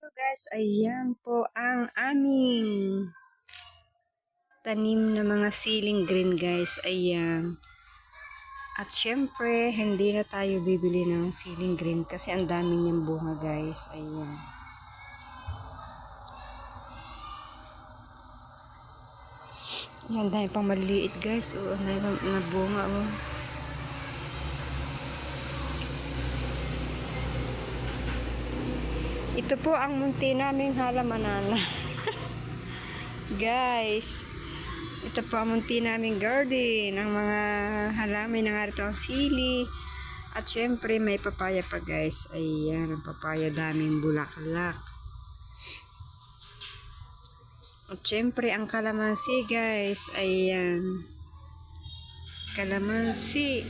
So guys, ayan po ang aming tanim na mga siling green guys. Ayan. At syempre, hindi na tayo bibili ng siling green kasi ang dami niyang bunga guys. Ayan. Ayan, dahil pang maliliit guys. Oo, na bunga oh. Ito po ang munti naming halamanana. Guys, ito po ang munti naming garden. Ang mga halaman na nga rito ang sili. At syempre may papaya pa guys. Ayan, ang papaya daming bulaklak. At syempre ang kalamansi guys. Ayan. Kalamansi.